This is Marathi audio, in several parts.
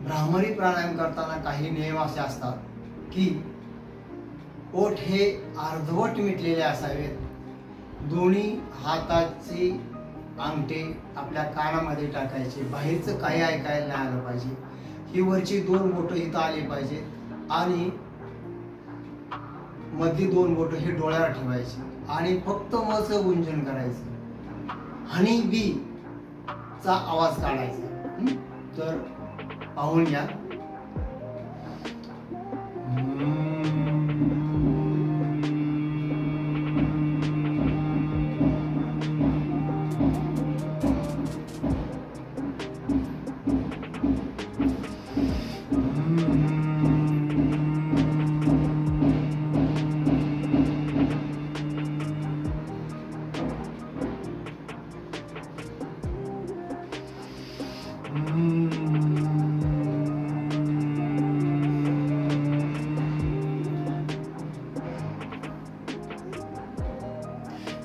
भ्रामरी प्राणायाम करताना काही नियम असे असतात की ओठ हे अर्धवट मिटलेले असावेत, दोन्ही हाताची अंगठे आपल्या कानामध्ये टाकायचे, बाहेरचं काही ऐकायला नाही आलं पाहिजे, ही वरची 2 बोटं इथं आली पाहिजे आणि मधली 2 बोटं हे डोळ्यावर ठेवायची आणि फक्त मचं गुंजन करायचं, हनी बी चा आवाज काढायचा। तर पाहून घ्या।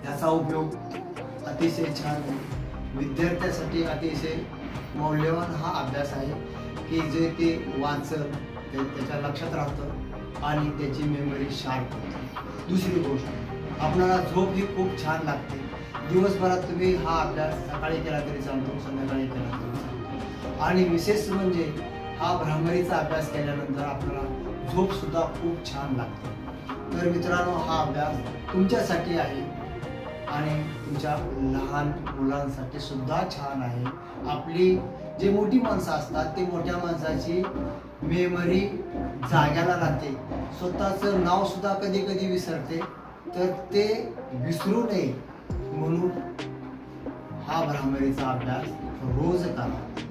याचा उपयोग अतिशय छान आहे, विद्यार्थ्यांसाठी अतिशय मौल्यवान हा अभ्यास आहे की जे ते वाचन त्याच्या लक्षात राहतं आणि त्याची मेमरी शार्प होते। दुसरी गोष्ट, आपल्याला झोप ही खूप छान लागते। दिवसभरात तुम्ही हा अभ्यास सकाळी केला तरी चालतो, संध्याकाळी केला तरी चालतो आणि विशेष म्हणजे हा भ्रामरीचा अभ्यास केल्यानंतर आपल्याला झोप सुद्धा खूप छान लागते। तर मित्रांनो, हा अभ्यास तुमच्यासाठी आहे आणि तुमच्या लहान मुलांसाठी सुद्धा छान आहे। आपली जे मोठी माणसं असतात ते मोठ्या माणसाची मेमरी जाग्याला राहते, स्वतःचं नाव सुद्धा कधी कधी विसरते, तर ते विसरू नये म्हणून हा भ्रामरीचा अभ्यास रोज करा।